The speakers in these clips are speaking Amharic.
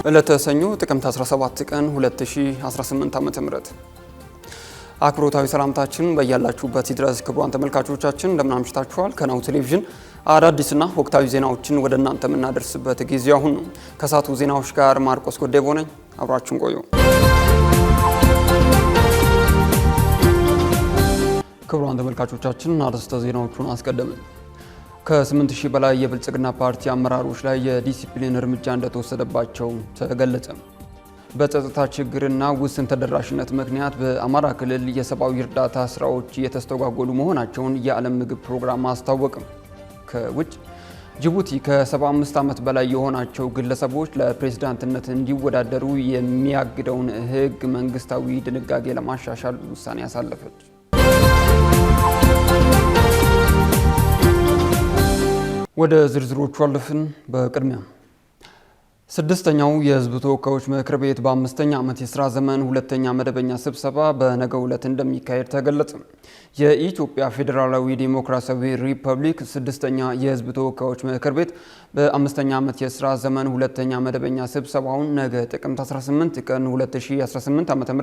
ዕለተ ሰኞ ጥቅምት 17 ቀን 2018 ዓ.ም አክብሮታዊ ሰላምታችን በያላችሁበት ይድረስ። ክቡራን ተመልካቾቻችን እንደምን አምሽታችኋል? ከናሁ ቴሌቪዥን አዳዲስና ወቅታዊ ዜናዎችን ወደ እናንተ የምናደርስበት ጊዜ አሁን ነው። ከሰዓቱ ዜናዎች ጋር ማርቆስ ጎዴቦ ነኝ። አብራችሁን ቆዩ። ክቡራን ተመልካቾቻችን አርዕስተ ዜናዎቹን አስቀደምን። ከ8000 በላይ የብልጽግና ፓርቲ አመራሮች ላይ የዲሲፕሊን እርምጃ እንደተወሰደባቸው ተገለጸ። በጸጥታ ችግርና ውስን ተደራሽነት ምክንያት በአማራ ክልል የሰብአዊ እርዳታ ስራዎች እየተስተጓጎሉ መሆናቸውን የዓለም ምግብ ፕሮግራም አስታወቀም። ከውጭ ጅቡቲ ከ75 ዓመት በላይ የሆናቸው ግለሰቦች ለፕሬዝዳንትነት እንዲወዳደሩ የሚያግደውን ሕግ መንግስታዊ ድንጋጌ ለማሻሻል ውሳኔ አሳለፈች። ወደ ዝርዝሮቹ አለፍን። በቅድሚያ ስድስተኛው የህዝብ ተወካዮች ምክር ቤት በአምስተኛ ዓመት የሥራ ዘመን ሁለተኛ መደበኛ ስብሰባ በነገው ዕለት እንደሚካሄድ ተገለጸ። የኢትዮጵያ ፌዴራላዊ ዴሞክራሲያዊ ሪፐብሊክ ስድስተኛ የህዝብ ተወካዮች ምክር ቤት በአምስተኛ ዓመት የሥራ ዘመን ሁለተኛ መደበኛ ስብሰባውን ነገ ጥቅምት 18 ቀን 2018 ዓ.ም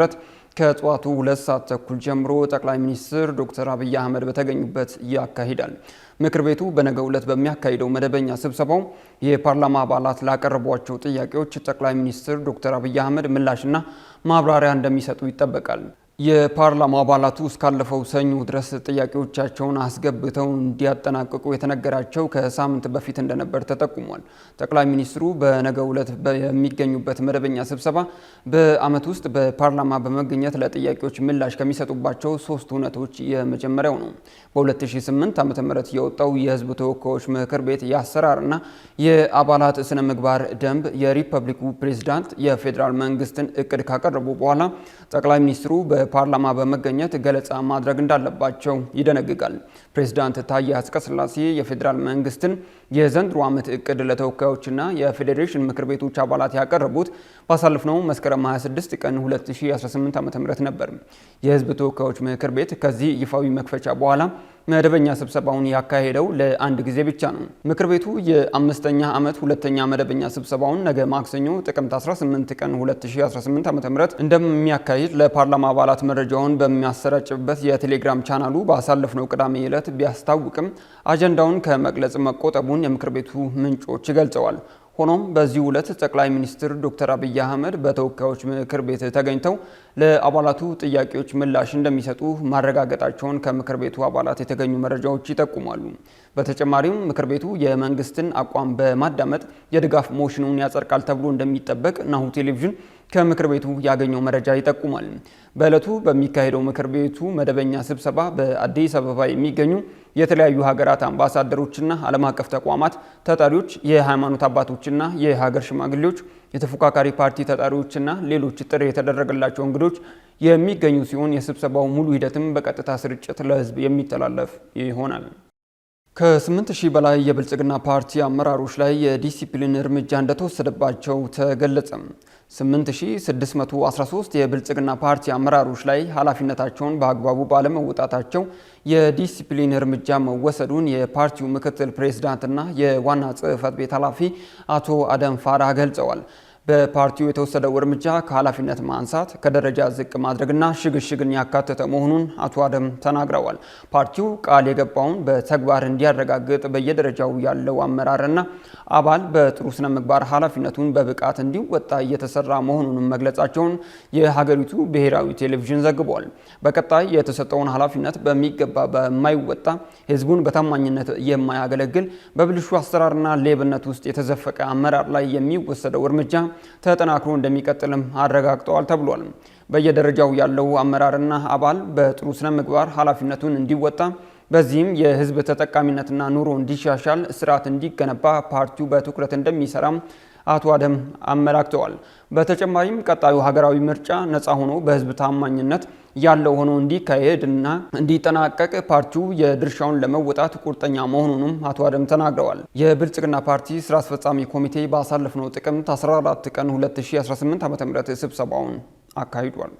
ከጠዋቱ 2 ሰዓት ተኩል ጀምሮ ጠቅላይ ሚኒስትር ዶክተር አብይ አህመድ በተገኙበት ያካሂዳል። ምክር ቤቱ በነገው ዕለት በሚያካሂደው መደበኛ ስብሰባው የፓርላማ አባላት ላቀረቧቸው ጥያቄዎች ጠቅላይ ሚኒስትር ዶክተር አብይ አህመድ ምላሽና ማብራሪያ እንደሚሰጡ ይጠበቃል። የፓርላማ አባላቱ እስካለፈው ሰኞ ድረስ ጥያቄዎቻቸውን አስገብተው እንዲያጠናቅቁ የተነገራቸው ከሳምንት በፊት እንደነበር ተጠቁሟል። ጠቅላይ ሚኒስትሩ በነገው ዕለት የሚገኙበት መደበኛ ስብሰባ በዓመት ውስጥ በፓርላማ በመገኘት ለጥያቄዎች ምላሽ ከሚሰጡባቸው 3 እውነቶች የመጀመሪያው ነው። በ2008 ዓ.ም የወጣው የህዝብ ተወካዮች ምክር ቤት የአሰራርና የአባላት ስነ ምግባር ደንብ የሪፐብሊኩ ፕሬዝዳንት የፌዴራል መንግስትን እቅድ ካቀረቡ በኋላ ጠቅላይ ሚኒስትሩ በፓርላማ በመገኘት ገለጻ ማድረግ እንዳለባቸው ይደነግጋል። ፕሬዝዳንት ታዬ አጽቀሥላሴ የፌዴራል መንግስትን የዘንድሮ ዓመት እቅድ ለተወካዮችና የፌዴሬሽን ምክር ቤቶች አባላት ያቀረቡት ባሳለፍነው መስከረም 26 ቀን 2018 ዓ.ም ነበር። የህዝብ ተወካዮች ምክር ቤት ከዚህ ይፋዊ መክፈቻ በኋላ መደበኛ ስብሰባውን ያካሄደው ለአንድ ጊዜ ብቻ ነው። ምክር ቤቱ የአምስተኛ ዓመት ሁለተኛ መደበኛ ስብሰባውን ነገ ማክሰኞ ጥቅምት 18 ቀን 2018 ዓ.ም እንደሚያካሂድ ለፓርላማ አባላት መረጃውን በሚያሰራጭበት የቴሌግራም ቻናሉ ባሳለፍነው ቅዳሜ ዕለት ቢያስታውቅም አጀንዳውን ከመግለጽ መቆጠቡን የምክር ቤቱ ምንጮች ገልጸዋል። ሆኖም በዚህ ዕለት ጠቅላይ ሚኒስትር ዶክተር አብይ አህመድ በተወካዮች ምክር ቤት ተገኝተው ለአባላቱ ጥያቄዎች ምላሽ እንደሚሰጡ ማረጋገጣቸውን ከምክር ቤቱ አባላት የተገኙ መረጃዎች ይጠቁማሉ። በተጨማሪም ምክር ቤቱ የመንግስትን አቋም በማዳመጥ የድጋፍ ሞሽኑን ያጸድቃል ተብሎ እንደሚጠበቅ ናሁ ቴሌቪዥን ከምክር ቤቱ ያገኘው መረጃ ይጠቁማል። በዕለቱ በሚካሄደው ምክር ቤቱ መደበኛ ስብሰባ በአዲስ አበባ የሚገኙ የተለያዩ ሀገራት አምባሳደሮችና ዓለም አቀፍ ተቋማት ተጠሪዎች፣ የሃይማኖት አባቶችና የሀገር ሽማግሌዎች፣ የተፎካካሪ ፓርቲ ተጠሪዎችና ሌሎች ጥሪ የተደረገላቸው እንግዶች የሚገኙ ሲሆን የስብሰባው ሙሉ ሂደትም በቀጥታ ስርጭት ለህዝብ የሚተላለፍ ይሆናል። ከ8000 በላይ የብልጽግና ፓርቲ አመራሮች ላይ የዲሲፕሊን እርምጃ እንደተወሰደባቸው ተገለጸ። 8613 የብልጽግና ፓርቲ አመራሮች ላይ ኃላፊነታቸውን በአግባቡ ባለመወጣታቸው የዲሲፕሊን እርምጃ መወሰዱን የፓርቲው ምክትል ፕሬዝዳንትና የዋና ጽሕፈት ቤት ኃላፊ አቶ አደም ፋራህ ገልጸዋል። በፓርቲው የተወሰደው እርምጃ ከኃላፊነት ማንሳት፣ ከደረጃ ዝቅ ማድረግና ሽግሽግን ያካተተ መሆኑን አቶ አደም ተናግረዋል። ፓርቲው ቃል የገባውን በተግባር እንዲያረጋግጥ በየደረጃው ያለው አመራርና አባል በጥሩ ስነ ምግባር ኃላፊነቱን በብቃት እንዲወጣ እየተሰራ መሆኑንም መግለጻቸውን የሀገሪቱ ብሔራዊ ቴሌቪዥን ዘግቧል። በቀጣይ የተሰጠውን ኃላፊነት በሚገባ በማይወጣ ህዝቡን በታማኝነት የማያገለግል በብልሹ አሰራርና ሌብነት ውስጥ የተዘፈቀ አመራር ላይ የሚወሰደው እርምጃ ተጠናክሮ እንደሚቀጥልም አረጋግጠዋል ተብሏል። በየደረጃው ያለው አመራርና አባል በጥሩ ስነ ምግባር ኃላፊነቱን እንዲወጣ በዚህም የህዝብ ተጠቃሚነትና ኑሮ እንዲሻሻል ስርዓት እንዲገነባ ፓርቲው በትኩረት እንደሚሰራም አቶ አደም አመላክተዋል። በተጨማሪም ቀጣዩ ሀገራዊ ምርጫ ነፃ ሆኖ በህዝብ ታማኝነት ያለው ሆኖ እንዲካሄድና እንዲጠናቀቅ ፓርቲው የድርሻውን ለመወጣት ቁርጠኛ መሆኑንም አቶ አደም ተናግረዋል። የብልጽግና ፓርቲ ስራ አስፈጻሚ ኮሚቴ ባሳለፍነው ጥቅምት 14 ቀን 2018 ዓ.ም ስብሰባውን አካሂዷል።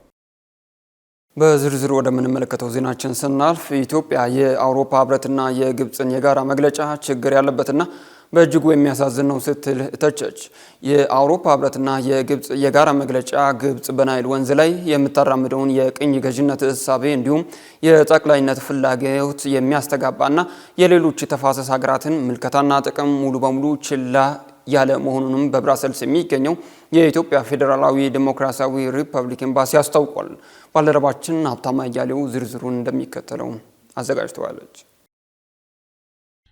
በዝርዝር ወደምንመለከተው ዜናችን ስናልፍ ኢትዮጵያ የአውሮፓ ህብረትና የግብፅን የጋራ መግለጫ ችግር ያለበትና በእጅጉ የሚያሳዝን ነው ስትል ተቸች። የአውሮፓ ህብረትና የግብጽ የጋራ መግለጫ ግብጽ በናይል ወንዝ ላይ የምታራምደውን የቅኝ ገዥነት እሳቤ እንዲሁም የጠቅላይነት ፍላጎት የሚያስተጋባና የሌሎች ተፋሰስ ሀገራትን ምልከታና ጥቅም ሙሉ በሙሉ ችላ ያለ መሆኑንም በብራሰልስ የሚገኘው የኢትዮጵያ ፌዴራላዊ ዲሞክራሲያዊ ሪፐብሊክ ኤምባሲ አስታውቋል። ባልደረባችን ሀብታማ እያሌው ዝርዝሩን እንደሚከተለው አዘጋጅተዋለች።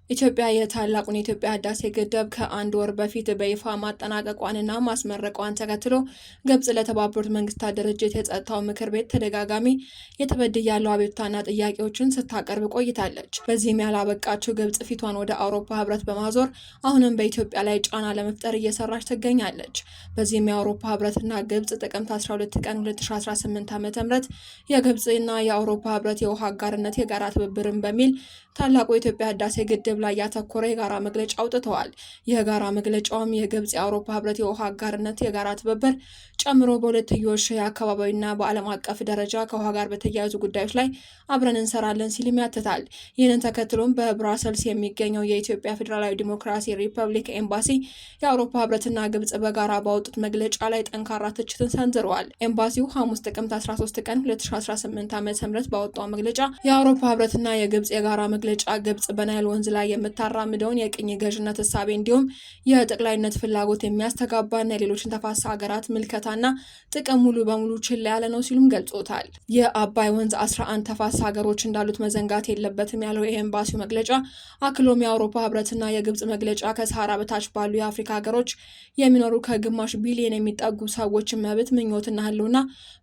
ኢትዮጵያ የታላቁን የኢትዮጵያ ህዳሴ ግድብ ከአንድ ወር በፊት በይፋ ማጠናቀቋንና ማስመረቋን ተከትሎ ግብጽ ለተባበሩት መንግስታት ድርጅት የጸጥታው ምክር ቤት ተደጋጋሚ የተበድያለው አቤቱታና ጥያቄዎችን ስታቀርብ ቆይታለች። በዚህም ያላበቃችው ግብጽ ፊቷን ወደ አውሮፓ ህብረት በማዞር አሁንም በኢትዮጵያ ላይ ጫና ለመፍጠር እየሰራች ትገኛለች። በዚህም የአውሮፓ ህብረትና ግብጽ ጥቅምት 12 ቀን 2018 ዓ.ም የግብጽና የአውሮፓ ህብረት የውሃ አጋርነት የጋራ ትብብርን በሚል ታላቁ የኢትዮጵያ ህዳሴ ግድብ ላይ ያተኮረ የጋራ መግለጫ አውጥተዋል። የጋራ መግለጫውም የግብጽ የአውሮፓ ህብረት የውሃ አጋርነት የጋራ ትብብር ጨምሮ በሁለትዮሽ የአካባቢና በዓለም አቀፍ ደረጃ ከውሃ ጋር በተያያዙ ጉዳዮች ላይ አብረን እንሰራለን ሲልም ያትታል። ይህንን ተከትሎም በብራሰልስ የሚገኘው የኢትዮጵያ ፌዴራላዊ ዲሞክራሲ ሪፐብሊክ ኤምባሲ የአውሮፓ ህብረትና ግብጽ በጋራ ባወጡት መግለጫ ላይ ጠንካራ ትችትን ሰንዝረዋል። ኤምባሲው ሐሙስ ጥቅምት 13 ቀን 2018 ዓ.ም ባወጣው መግለጫ የአውሮፓ ህብረትና የግብጽ የጋራ መግለጫ ግብጽ በናይል ወንዝ ላይ የምታራምደውን የቅኝ ገዥነት እሳቤ እንዲሁም የጠቅላይነት ፍላጎት የሚያስተጋባና የሌሎችን ተፋሰስ ሀገራት ምልከታና ጥቅም ሙሉ በሙሉ ችላ ያለ ነው ሲሉም ገልጾታል። የአባይ ወንዝ 11 ተፋሰስ ሀገሮች እንዳሉት መዘንጋት የለበትም ያለው የኤምባሲው መግለጫ አክሎም የአውሮፓ ህብረትና የግብጽ መግለጫ ከሰሃራ በታች ባሉ የአፍሪካ ሀገሮች የሚኖሩ ከግማሽ ቢሊዮን የሚጠጉ ሰዎችን መብት ምኞትና ህልውና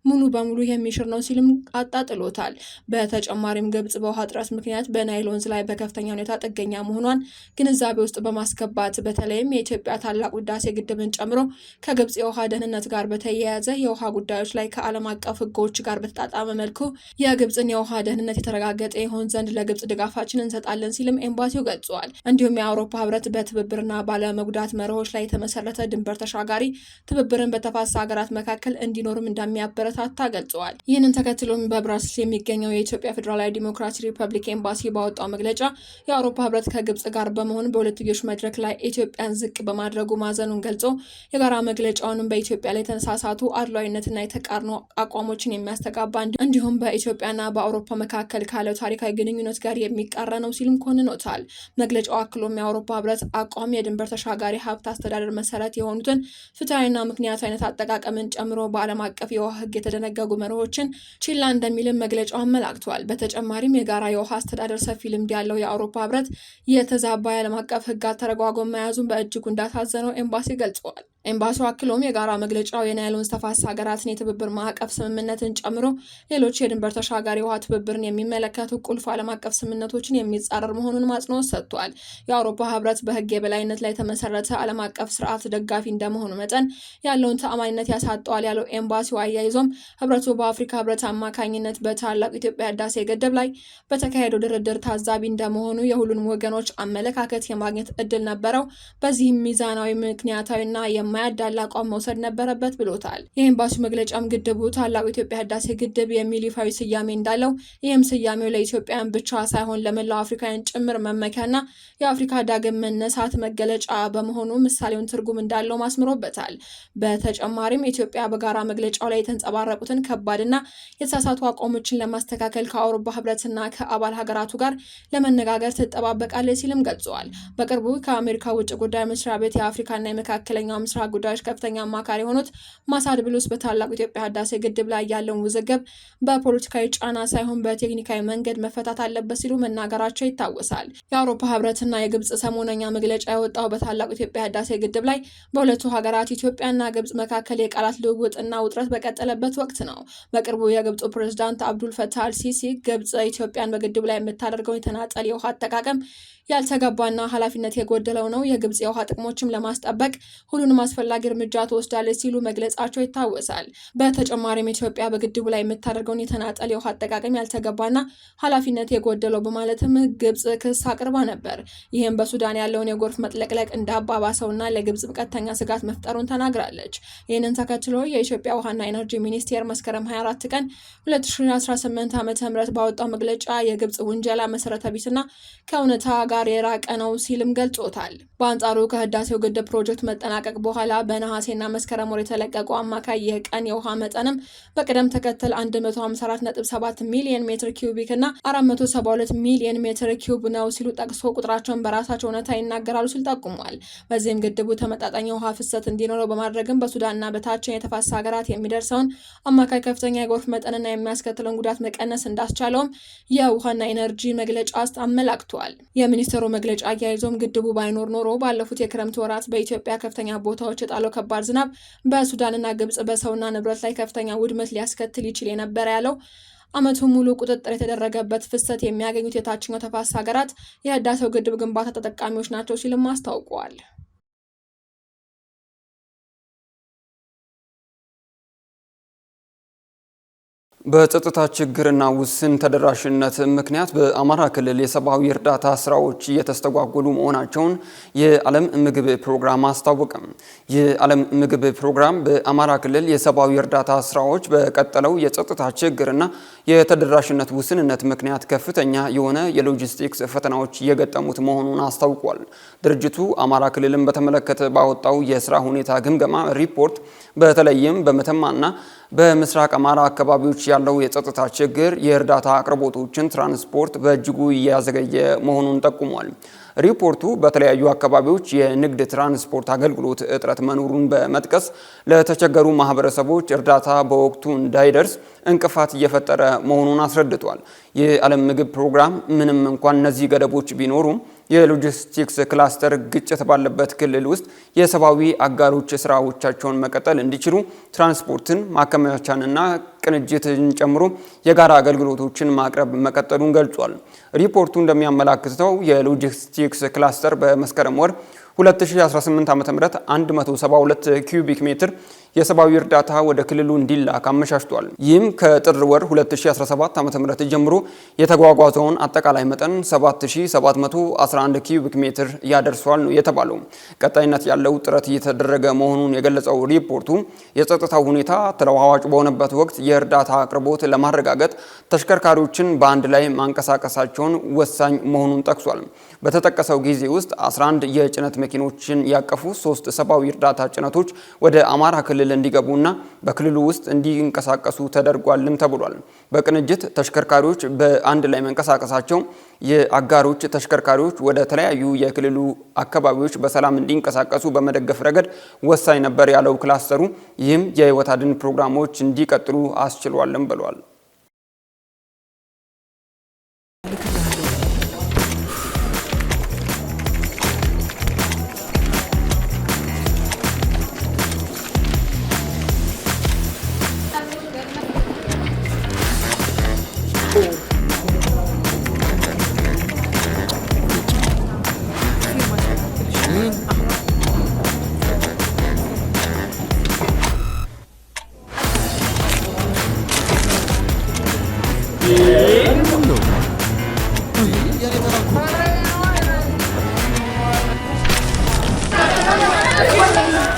ሙሉ በሙሉ የሚሽር ነው ሲልም አጣጥሎታል። በተጨማሪም ግብጽ በውሃ እጥረት ምክንያት በናይል ወንዝ ላይ በከፍተኛ ሁኔታ ጥገኛ መሆኗን ግንዛቤ ውስጥ በማስገባት በተለይም የኢትዮጵያ ታላቁ ህዳሴ ግድብን ጨምሮ ከግብጽ የውሃ ደህንነት ጋር በተያያዘ የውሃ ጉዳዮች ላይ ከዓለም አቀፍ ህጎች ጋር በተጣጣመ መልኩ የግብጽን የውሃ ደህንነት የተረጋገጠ ይሆን ዘንድ ለግብጽ ድጋፋችን እንሰጣለን ሲልም ኤምባሲው ገልጿል። እንዲሁም የአውሮፓ ህብረት በትብብርና ባለመጉዳት መርሆች ላይ የተመሰረተ ድንበር ተሻጋሪ ትብብርን በተፋሰስ ሀገራት መካከል እንዲኖርም እንደሚያበረታታ ገልጸዋል። ይህንን ተከትሎም በብራስልስ የሚገኘው የኢትዮጵያ ፌዴራላዊ ዲሞክራሲ ሪፐብሊክ ኤምባሲ ባወጣው መግለጫ የአውሮፓ ህብረት ከግብጽ ጋር በመሆን በሁለትዮሽ መድረክ ላይ ኢትዮጵያን ዝቅ በማድረጉ ማዘኑን ገልጾ የጋራ መግለጫውንም በኢትዮጵያ ላይ የተነሳሳቱ አድሏዊነትና የተቃርኖ አቋሞችን የሚያስተጋባ እንዲሁም በኢትዮጵያና በአውሮፓ መካከል ካለው ታሪካዊ ግንኙነት ጋር የሚቃረን ነው ሲልም ኮንኖታል። መግለጫው አክሎም የአውሮፓ ህብረት አቋም የድንበር ተሻጋሪ ሀብት አስተዳደር መሰረት የሆኑትን ፍትሐዊና ምክንያታዊ አይነት አጠቃቀምን ጨምሮ በዓለም አቀፍ የውሃ ህግ የተደነገጉ መርሆችን ችላ እንደሚልም መግለጫው አመላክቷል። በተጨማሪም የጋራ የውሃ አስተዳደር ሰፊ ልምድ ያለው የአውሮፓ ህብረት የተዛባ የዓለም አቀፍ ህግ አተረጓጎም መያዙን በእጅጉ እንዳሳዘነው ኤምባሲ ገልጸዋል። ኤምባሲው አክሎም የጋራ መግለጫው የናይል ወንዝ ተፋሰስ ሀገራትን የትብብር ማዕቀፍ ስምምነትን ጨምሮ ሌሎች የድንበር ተሻጋሪ ውሃ ትብብርን የሚመለከቱ ቁልፍ ዓለም አቀፍ ስምምነቶችን የሚጻረር መሆኑን አጽንኦት ሰጥቷል። የአውሮፓ ህብረት በህግ የበላይነት ላይ የተመሰረተ ዓለም አቀፍ ስርዓት ደጋፊ እንደመሆኑ መጠን ያለውን ተአማኒነት ያሳጠዋል ያለው ኤምባሲው አያይዞም ህብረቱ በአፍሪካ ህብረት አማካኝነት በታላቁ ኢትዮጵያ ህዳሴ ግድብ ላይ በተካሄደው ድርድር ታዛቢ እንደመሆኑ የሁሉንም ወገኖች አመለካከት የማግኘት እድል ነበረው። በዚህም ሚዛናዊ፣ ምክንያታዊና የማያዳላ አቋም መውሰድ ነበረበት ብሎታል። የኤምባሲው መግለጫም ግድቡ ታላቁ ኢትዮጵያ ህዳሴ ግድብ የሚል ይፋዊ ስያሜ እንዳለው ይህም ስያሜው ለኢትዮጵያን ብቻ ሳይሆን ለመላው አፍሪካውያን ጭምር መመኪያና የአፍሪካ ዳግም መነሳት መገለጫ በመሆኑ ምሳሌውን ትርጉም እንዳለው ማስምሮበታል። በተጨማሪም ኢትዮጵያ በጋራ መግለጫው ላይ የተንጸባረቁትን ከባድና የተሳሳቱ አቋሞችን ለማስተካከል ከአውሮፓ ህብረትና ከአባል ሀገራቱ ጋር ለመነጋገር ትጠባበቃለች ሲልም ገልጸዋል። በቅርቡ ከአሜሪካ ውጭ ጉዳይ መስሪያ ቤት የአፍሪካና የመካከለኛው ምስራቅ ጉዳዮች ከፍተኛ አማካሪ የሆኑት ማሳድ ብሉስ በታላቁ ኢትዮጵያ ህዳሴ ግድብ ላይ ያለውን ውዝግብ በፖለቲካዊ ጫና ሳይሆን በቴክኒካዊ መንገድ መፈታት አለበት ሲሉ መናገራቸው ይታወሳል። የአውሮፓ ህብረትና የግብጽ ሰሞነኛ መግለጫ የወጣው በታላቁ ኢትዮጵያ ህዳሴ ግድብ ላይ በሁለቱ ሀገራት ኢትዮጵያና ግብጽ መካከል የቃላት ልውውጥና ውጥረት በቀጠለበት ወቅት ነው። በቅርቡ የግብፁ ፕሬዝዳንት አብዱል ፈታህ አልሲሲ ግብጽ ኢትዮጵያን በግድቡ ላይ የምታደርገውን የተናጠል የውሃ አጠቃቀም ያልተገባና ኃላፊነት የጎደለው ነው፣ የግብጽ የውሃ ጥቅሞችም ለማስጠበቅ ሁሉንም አስፈላጊ እርምጃ ትወስዳለች ሲሉ መግለጻቸው ይታወሳል። በተጨማሪም ኢትዮጵያ በግድቡ ላይ የምታደርገውን የተናጠል የውሃ አጠቃቀም ያልተገባና ኃላፊነት የጎደለው በማለትም ግብጽ ክስ አቅርባ ነበር። ይህም በሱዳን ያለውን የጎርፍ መጥለቅለቅ እንዳባባሰውና ለግብጽ ቀጥተኛ ስጋት መፍጠሩን ተናግራለች። ይህንን ተከትሎ የኢትዮጵያ ውሃና ኢነርጂ ሚኒስቴር መስከረም 24 ቀን 2018 ዓ.ም ባወጣው መግለጫ የግብጽ ውንጀላ መሰረተ ቢስና ከእውነታ ጋር የራቀ ነው ሲልም ገልጾታል። በአንጻሩ ከህዳሴው ግድብ ፕሮጀክት መጠናቀቅ በኋላ በነሐሴና መስከረም ወር የተለቀቁ አማካይ የቀን የውሃ መጠንም በቅደም ተከተል 154.7 ሚሊዮን ሜትር ኪዩቢክ እና 472 ሚሊዮን ሜትር ኪዩብ ነው ሲሉ ጠቅሶ ቁጥራቸውን በራሳቸው እውነታ ይናገራሉ ሲል ጠቁሟል። በዚህም ግድቡ ተመጣጣኝ የውሃ ፍሰት እንዲኖረው በማድረግም በሱዳንና በታችኛው የተፋሰስ ሀገራት የሚደርሰውን አማካይ ከፍተኛ የጎርፍ መጠንና የሚያስከትለውን ጉዳት መቀነስ እንዳስቻለውም የውሃና ኢነርጂ መግለጫ አመላክቷል። የሚኒስትሩ መግለጫ አያይዞም ግድቡ ባይኖር ኖሮ ባለፉት የክረምት ወራት በኢትዮጵያ ከፍተኛ ቦታዎች የጣለው ከባድ ዝናብ በሱዳንና ግብጽ በሰውና ንብረት ላይ ከፍተኛ ውድመት ሊያስከትል ይችል የነበረ ያለው ዓመቱን ሙሉ ቁጥጥር የተደረገበት ፍሰት የሚያገኙት የታችኛው ተፋሰስ ሀገራት የህዳሴው ግድብ ግንባታ ተጠቃሚዎች ናቸው ሲልም አስታውቀዋል። በጸጥታ ችግርና ውስን ተደራሽነት ምክንያት በአማራ ክልል የሰብአዊ እርዳታ ስራዎች እየተስተጓጎሉ መሆናቸውን የዓለም ምግብ ፕሮግራም አስታወቀም። የዓለም ምግብ ፕሮግራም በአማራ ክልል የሰብአዊ እርዳታ ስራዎች በቀጠለው የጸጥታ ችግርና የተደራሽነት ውስንነት ምክንያት ከፍተኛ የሆነ የሎጂስቲክስ ፈተናዎች እየገጠሙት መሆኑን አስታውቋል። ድርጅቱ አማራ ክልልን በተመለከተ ባወጣው የስራ ሁኔታ ግምገማ ሪፖርት በተለይም በመተማና በምስራቅ አማራ አካባቢዎች ያለው የጸጥታ ችግር የእርዳታ አቅርቦቶችን ትራንስፖርት በእጅጉ እያዘገየ መሆኑን ጠቁሟል። ሪፖርቱ በተለያዩ አካባቢዎች የንግድ ትራንስፖርት አገልግሎት እጥረት መኖሩን በመጥቀስ ለተቸገሩ ማህበረሰቦች እርዳታ በወቅቱ እንዳይደርስ እንቅፋት እየፈጠረ መሆኑን አስረድቷል። የዓለም ምግብ ፕሮግራም ምንም እንኳን እነዚህ ገደቦች ቢኖሩም የሎጂስቲክስ ክላስተር ግጭት ባለበት ክልል ውስጥ የሰብአዊ አጋሮች ስራዎቻቸውን መቀጠል እንዲችሉ ትራንስፖርትን፣ ማከማቻንና ቅንጅትን ጨምሮ የጋራ አገልግሎቶችን ማቅረብ መቀጠሉን ገልጿል። ሪፖርቱ እንደሚያመላክተው የሎጂስቲክስ ክላስተር በመስከረም ወር 2018 ዓ.ም 172 ኪዩቢክ ሜትር የሰብአዊ እርዳታ ወደ ክልሉ እንዲላክ አመቻችቷል። ይህም ከጥር ወር 2017 ዓ.ም ጀምሮ የተጓጓዘውን አጠቃላይ መጠን 7711 ኪዩቢክ ሜትር ያደርሷል ነው የተባለው። ቀጣይነት ያለው ጥረት እየተደረገ መሆኑን የገለጸው ሪፖርቱ የጸጥታው ሁኔታ ተለዋዋጭ በሆነበት ወቅት የእርዳታ አቅርቦት ለማረጋገጥ ተሽከርካሪዎችን በአንድ ላይ ማንቀሳቀሳቸውን ወሳኝ መሆኑን ጠቅሷል። በተጠቀሰው ጊዜ ውስጥ 11 የጭነት መኪኖችን ያቀፉ 3 ሰብአዊ እርዳታ ጭነቶች ወደ አማራ ክልል እንዲገቡና በክልሉ ውስጥ እንዲንቀሳቀሱ ተደርጓልም ተብሏል። በቅንጅት ተሽከርካሪዎች በአንድ ላይ መንቀሳቀሳቸው የአጋሮች ተሽከርካሪዎች ወደ ተለያዩ የክልሉ አካባቢዎች በሰላም እንዲንቀሳቀሱ በመደገፍ ረገድ ወሳኝ ነበር ያለው ክላስተሩ፣ ይህም የህይወት አድን ፕሮግራሞች እንዲቀጥሉ አስችሏልም ብሏል።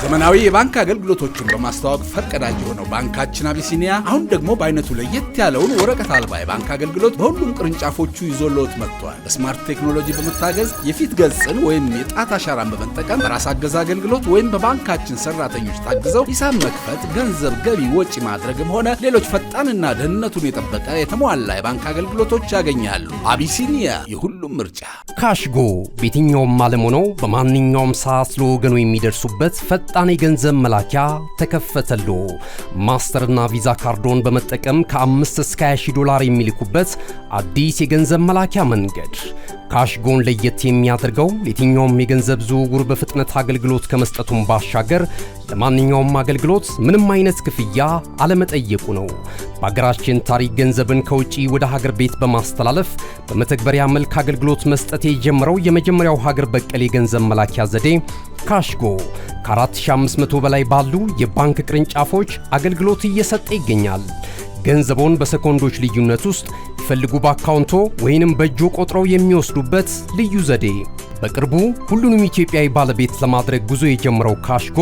ዘመናዊ የባንክ አገልግሎቶችን በማስተዋወቅ ፈርቀዳጅ የሆነው ባንካችን አቢሲኒያ አሁን ደግሞ በአይነቱ ለየት ያለውን ወረቀት አልባ የባንክ አገልግሎት በሁሉም ቅርንጫፎቹ ይዞልዎት መጥቷል። በስማርት ቴክኖሎጂ በመታገዝ የፊት ገጽን ወይም የጣት አሻራን በመጠቀም በራስ አገዝ አገልግሎት ወይም በባንካችን ሰራተኞች ታግዘው ሂሳብ መክፈት፣ ገንዘብ ገቢ ወጪ ማድረግም ሆነ ሌሎች ፈጣንና ደህንነቱን የጠበቀ የተሟላ የባንክ አገልግሎቶች ያገኛሉ። አቢሲኒያ የሁሉም ምርጫ። ካሽጎ በየትኛውም ዓለም ሆነው በማንኛውም ሰዓት ለወገኑ የሚደርሱበት ፈጣን የገንዘብ መላኪያ ተከፈተሎ። ማስተርና ቪዛ ካርዶን በመጠቀም ከ5 እስከ 20 ዶላር የሚልኩበት አዲስ የገንዘብ መላኪያ መንገድ። ካሽጎን ለየት የሚያደርገው የትኛውም የገንዘብ ዝውውር በፍጥነት አገልግሎት ከመስጠቱም ባሻገር ለማንኛውም አገልግሎት ምንም አይነት ክፍያ አለመጠየቁ ነው። በሀገራችን ታሪክ ገንዘብን ከውጪ ወደ ሀገር ቤት በማስተላለፍ በመተግበሪያ መልክ አገልግሎት መስጠት የጀመረው የመጀመሪያው ሀገር በቀል የገንዘብ መላኪያ ዘዴ ካሽጎ ከ4500 በላይ ባሉ የባንክ ቅርንጫፎች አገልግሎት እየሰጠ ይገኛል። ገንዘቦን በሰኮንዶች ልዩነት ውስጥ ይፈልጉ በአካውንቶ ወይንም በእጆ ቆጥረው የሚወስዱበት ልዩ ዘዴ። በቅርቡ ሁሉንም ኢትዮጵያዊ ባለቤት ለማድረግ ጉዞ የጀመረው ካሽጎ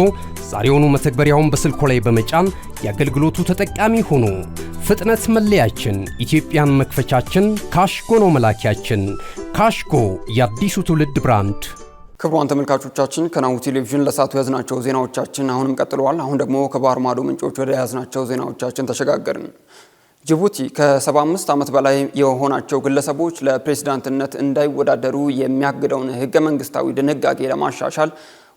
ዛሬውኑ መተግበሪያውን በስልኮ ላይ በመጫን የአገልግሎቱ ተጠቃሚ ሆኑ። ፍጥነት መለያችን፣ ኢትዮጵያን መክፈቻችን፣ ካሽጎ ነው መላኪያችን። ካሽጎ የአዲሱ ትውልድ ብራንድ። ክቡራን ተመልካቾቻችን ከናሁ ቴሌቪዥን ለሳቱ ያዝናቸው ዜናዎቻችን አሁንም ቀጥለዋል። አሁን ደግሞ ከባህር ማዶ ምንጮች ወደ ያዝናቸው ዜናዎቻችን ተሸጋገርን። ጅቡቲ ከ75 ዓመት በላይ የሆናቸው ግለሰቦች ለፕሬዝዳንትነት እንዳይወዳደሩ የሚያግደውን ህገ መንግስታዊ ድንጋጌ ለማሻሻል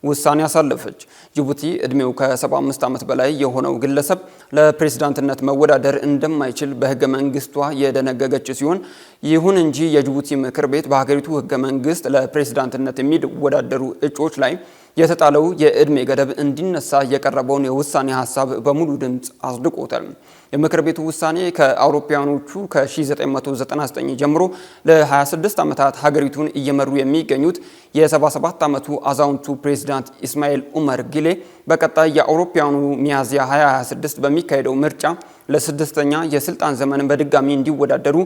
ውሳኔ ያሳለፈች። ጅቡቲ እድሜው ከ75 ዓመት በላይ የሆነው ግለሰብ ለፕሬዝዳንትነት መወዳደር እንደማይችል በህገ መንግስቷ የደነገገች ሲሆን ይሁን እንጂ የጅቡቲ ምክር ቤት በሀገሪቱ ህገ መንግስት ለፕሬዝዳንትነት የሚወዳደሩ እጩዎች ላይ የተጣለው የእድሜ ገደብ እንዲነሳ የቀረበውን የውሳኔ ሐሳብ በሙሉ ድምጽ አጽድቆታል። የምክር ቤቱ ውሳኔ ከአውሮፓውያኖቹ ከ1999 ጀምሮ ለ26 ዓመታት ሀገሪቱን እየመሩ የሚገኙት የ77 ዓመቱ አዛውንቱ ፕሬዝዳንት ኢስማኤል ኡመር ጊሌ በቀጣይ የአውሮፓውያኑ ሚያዝያ 2026 በሚካሄደው ምርጫ ለስድስተኛ የስልጣን ዘመን በድጋሚ እንዲወዳደሩ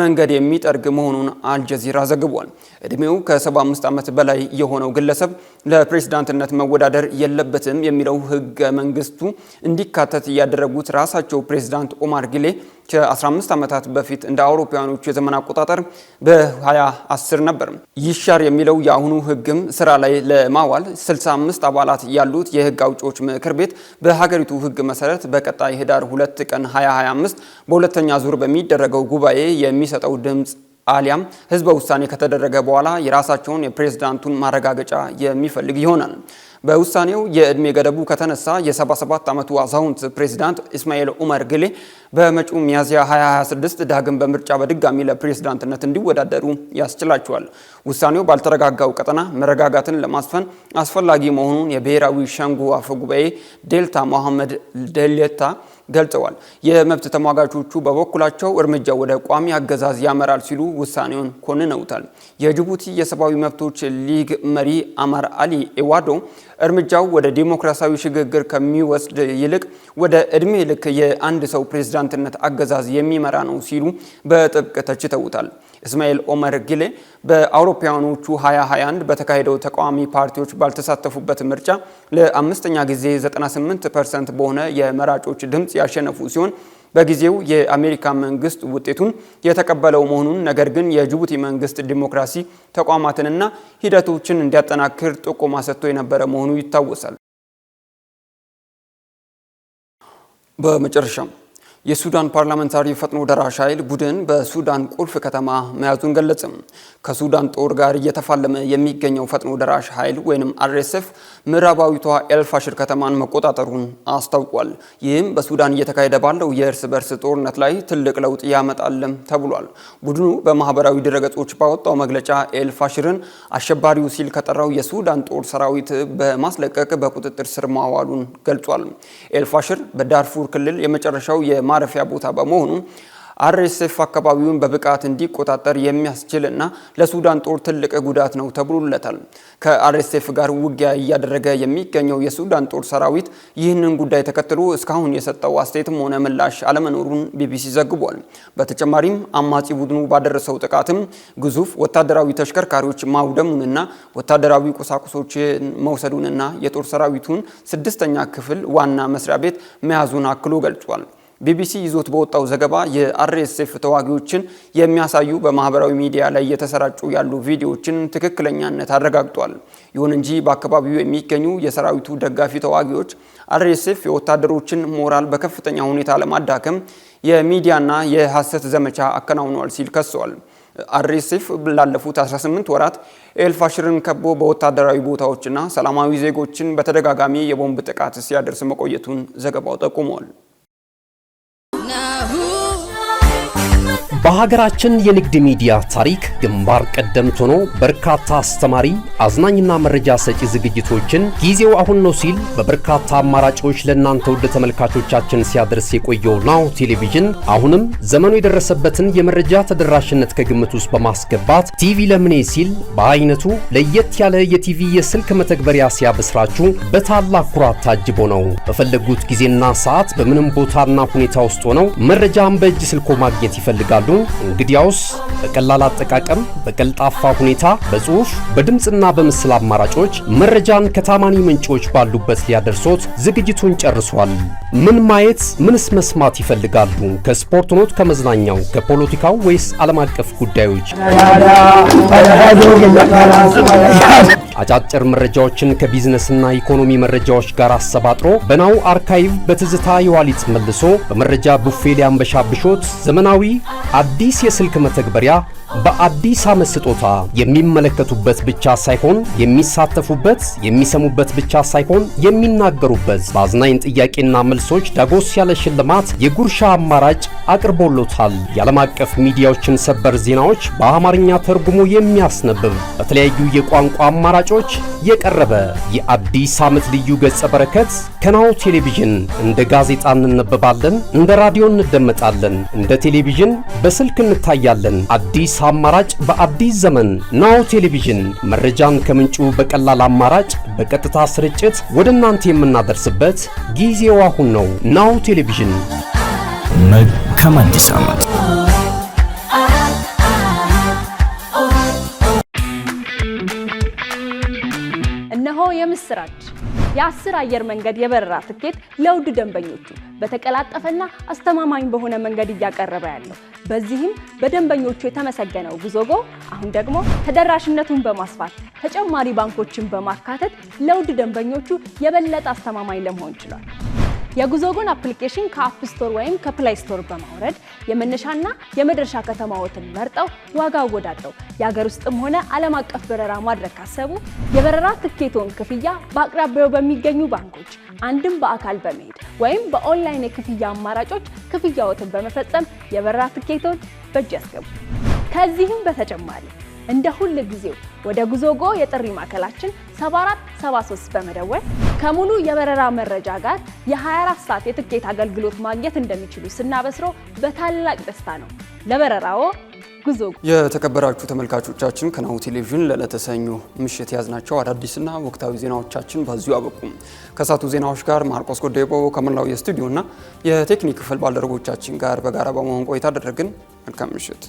መንገድ የሚጠርግ መሆኑን አልጀዚራ ዘግቧል። እድሜው ከ75 ዓመት በላይ የሆነው ግለሰብ ለፕሬዝዳንትነት መወዳደር የለበትም የሚለው ህገ መንግስቱ እንዲካተት ያደረጉት ራሳቸው ፕሬዝዳንት ኡመር ጊሌ ከ15 ዓመታት በፊት እንደ አውሮፓውያኖቹ የዘመን አቆጣጠር በ2010 ነበር። ይሻር የሚለው የአሁኑ ህግም ስራ ላይ ለማዋል 65 አባላት ያሉት የህግ አውጪዎች ምክር ቤት በሀገሪቱ ህግ መሰረት በቀጣይ ህዳር 2 ቀን 2025 በሁለተኛ ዙር በሚደረገው ጉባኤ የሚሰጠው ድምጽ አሊያም ህዝበ ውሳኔ ከተደረገ በኋላ የራሳቸውን የፕሬዝዳንቱን ማረጋገጫ የሚፈልግ ይሆናል። በውሳኔው የእድሜ ገደቡ ከተነሳ የ77 ዓመቱ አዛውንት ፕሬዝዳንት ኢስማኤል ኡመር ጊሌ በመጪው ሚያዝያ 2026 ዳግም በምርጫ በድጋሚ ለፕሬዝዳንትነት እንዲወዳደሩ ያስችላቸዋል። ውሳኔው ባልተረጋጋው ቀጠና መረጋጋትን ለማስፈን አስፈላጊ መሆኑን የብሔራዊ ሸንጎ አፈ ጉባኤ ዴልታ መሐመድ ደሌታ ገልጸዋል። የመብት ተሟጋቾቹ በበኩላቸው እርምጃው ወደ ቋሚ አገዛዝ ያመራል ሲሉ ውሳኔውን ኮንነውታል። የጅቡቲ የሰብአዊ መብቶች ሊግ መሪ አማር አሊ ኤዋዶ እርምጃው ወደ ዲሞክራሲያዊ ሽግግር ከሚወስድ ይልቅ ወደ እድሜ ልክ የአንድ ሰው ፕሬዝዳንትነት አገዛዝ የሚመራ ነው ሲሉ በጥብቅ ተችተውታል። ኢስማኤል ኡመር ጊሌ በአውሮፓውያኖቹ 2021 በተካሄደው ተቃዋሚ ፓርቲዎች ባልተሳተፉበት ምርጫ ለአምስተኛ ጊዜ 98% በሆነ የመራጮች ድምጽ ያሸነፉ ሲሆን በጊዜው የአሜሪካ መንግስት ውጤቱን የተቀበለው መሆኑን ነገር ግን የጅቡቲ መንግስት ዲሞክራሲ ተቋማትንና ሂደቶችን እንዲያጠናክር ጥቆማ ሰጥቶ የነበረ መሆኑ ይታወሳል። በመጨረሻም የሱዳን ፓርላሜንታሪ ፈጥኖ ደራሽ ኃይል ቡድን በሱዳን ቁልፍ ከተማ መያዙን ገለጸ። ከሱዳን ጦር ጋር እየተፋለመ የሚገኘው ፈጥኖ ደራሽ ኃይል ወይንም አርኤስኤፍ ምዕራባዊቷ ኤልፋሽር ከተማን መቆጣጠሩን አስታውቋል። ይህም በሱዳን እየተካሄደ ባለው የእርስ በርስ ጦርነት ላይ ትልቅ ለውጥ ያመጣልም ተብሏል። ቡድኑ በማህበራዊ ድረገጾች ባወጣው መግለጫ ኤልፋሽርን አሸባሪው ሲል ከጠራው የሱዳን ጦር ሰራዊት በማስለቀቅ በቁጥጥር ስር ማዋሉን ገልጿል። ኤልፋሽር በዳርፉር ክልል የመጨረሻው ማረፊያ ቦታ በመሆኑ አርኤስኤፍ አካባቢውን በብቃት እንዲቆጣጠር የሚያስችልና ለሱዳን ጦር ትልቅ ጉዳት ነው ተብሎለታል። ከአርኤስኤፍ ጋር ውጊያ እያደረገ የሚገኘው የሱዳን ጦር ሰራዊት ይህንን ጉዳይ ተከትሎ እስካሁን የሰጠው አስተያየትም ሆነ ምላሽ አለመኖሩን ቢቢሲ ዘግቧል። በተጨማሪም አማጺ ቡድኑ ባደረሰው ጥቃትም ግዙፍ ወታደራዊ ተሽከርካሪዎች ማውደሙንና ወታደራዊ ቁሳቁሶችን መውሰዱንና የጦር ሰራዊቱን 6ኛ ክፍል ዋና መስሪያ ቤት መያዙን አክሎ ገልጿል። ቢቢሲ ይዞት በወጣው ዘገባ የአርኤስኤፍ ተዋጊዎችን የሚያሳዩ በማህበራዊ ሚዲያ ላይ እየተሰራጩ ያሉ ቪዲዮዎችን ትክክለኛነት አረጋግጧል። ይሁን እንጂ በአካባቢው የሚገኙ የሰራዊቱ ደጋፊ ተዋጊዎች አርኤስኤፍ የወታደሮችን ሞራል በከፍተኛ ሁኔታ ለማዳከም የሚዲያና የሐሰት ዘመቻ አከናውኗል ሲል ከሰዋል። አርኤስኤፍ ላለፉት 18 ወራት ኤልፋሽርን ከቦ በወታደራዊ ቦታዎችና ሰላማዊ ዜጎችን በተደጋጋሚ የቦምብ ጥቃት ሲያደርስ መቆየቱን ዘገባው ጠቁሟል። በሀገራችን የንግድ ሚዲያ ታሪክ ግንባር ቀደምት ሆኖ በርካታ አስተማሪ፣ አዝናኝና መረጃ ሰጪ ዝግጅቶችን ጊዜው አሁን ነው ሲል በበርካታ አማራጮች ለእናንተ ውድ ተመልካቾቻችን ሲያደርስ የቆየው ናሁ ቴሌቪዥን አሁንም ዘመኑ የደረሰበትን የመረጃ ተደራሽነት ከግምት ውስጥ በማስገባት ቲቪ ለምኔ ሲል በአይነቱ ለየት ያለ የቲቪ የስልክ መተግበሪያ ሲያበስራችሁ በታላቅ ኩራት ታጅቦ ነው። በፈለጉት ጊዜና ሰዓት በምንም ቦታና ሁኔታ ውስጥ ሆነው መረጃን በእጅ ስልኮ ማግኘት ይፈልጋሉ? እንግዲያውስ በቀላል አጠቃቀም በቀልጣፋ ሁኔታ በጽሁፍ በድምጽና በምስል አማራጮች መረጃን ከታማኒ ምንጮች ባሉበት ሊያደርሶት ዝግጅቱን ጨርሷል። ምን ማየት ምንስ መስማት ይፈልጋሉ? ከስፖርት ኖት፣ ከመዝናኛው፣ ከፖለቲካው ወይስ ዓለም አቀፍ ጉዳዮች? አጫጭር መረጃዎችን ከቢዝነስና ኢኮኖሚ መረጃዎች ጋር አሰባጥሮ በናው አርካይቭ በትዝታ የዋሊት መልሶ በመረጃ ቡፌ ሊያንበሻብሾት ዘመናዊ አዲስ የስልክ መተግበሪያ በአዲስ ዓመት ስጦታ የሚመለከቱበት ብቻ ሳይሆን የሚሳተፉበት፣ የሚሰሙበት ብቻ ሳይሆን የሚናገሩበት በአዝናኝ ጥያቄና መልሶች ዳጎስ ያለ ሽልማት የጉርሻ አማራጭ አቅርቦሎታል። የዓለም አቀፍ ሚዲያዎችን ሰበር ዜናዎች በአማርኛ ተርጉሞ የሚያስነብብ በተለያዩ የቋንቋ አማራጮች የቀረበ የአዲስ ዓመት ልዩ ገጸ በረከት ከናሁ ቴሌቪዥን። እንደ ጋዜጣ እንነበባለን፣ እንደ ራዲዮ እንደመጣለን፣ እንደ ቴሌቪዥን በስልክ እንታያለን። አዲስ አማራጭ በአዲስ ዘመን ናሁ ቴሌቪዥን። መረጃን ከምንጩ በቀላል አማራጭ በቀጥታ ስርጭት ወደ እናንተ የምናደርስበት ጊዜው አሁን ነው። ናሁ ቴሌቪዥን። መልካም አዲስ ዓመት። እነሆ የምስራች! የ10 አየር መንገድ የበረራ ትኬት ለውድ ደንበኞቹ በተቀላጠፈና አስተማማኝ በሆነ መንገድ እያቀረበ ያለው። በዚህም በደንበኞቹ የተመሰገነው ጉዞጎ አሁን ደግሞ ተደራሽነቱን በማስፋት ተጨማሪ ባንኮችን በማካተት ለውድ ደንበኞቹ የበለጠ አስተማማኝ ለመሆን ችሏል። የጉዞጎን አፕሊኬሽን ከአፕ ስቶር ወይም ከፕላይ ስቶር በማውረድ የመነሻና የመድረሻ ከተማዎትን መርጠው ዋጋ አወዳድረው የሀገር ውስጥም ሆነ ዓለም አቀፍ በረራ ማድረግ ካሰቡ የበረራ ትኬቶን ክፍያ በአቅራቢያው በሚገኙ ባንኮች አንድም በአካል በመሄድ ወይም በኦንላይን የክፍያ አማራጮች ክፍያዎትን በመፈጸም የበረራ ትኬቶን በእጅ ያስገቡ። ከዚህም በተጨማሪ እንደ ሁል ጊዜው ወደ ጉዞጎ የጥሪ ማዕከላችን 7473 በመደወል ከሙሉ የበረራ መረጃ ጋር የ24 ሰዓት የትኬት አገልግሎት ማግኘት እንደሚችሉ ስናበስሮ በታላቅ ደስታ ነው። ለበረራዎ ጉዞጎ። የተከበራችሁ ተመልካቾቻችን ከናሁ ቴሌቪዥን ለዕለተ ሰኞ ምሽት ያዝናቸው አዳዲስና ወቅታዊ ዜናዎቻችን በዚሁ አበቁም። ከሳቱ ዜናዎች ጋር ማርቆስ ጎዴቦ ከመላው የስቱዲዮና የቴክኒክ ክፍል ባልደረቦቻችን ጋር በጋራ በመሆን ቆይታ አደረግን። መልካም ምሽት።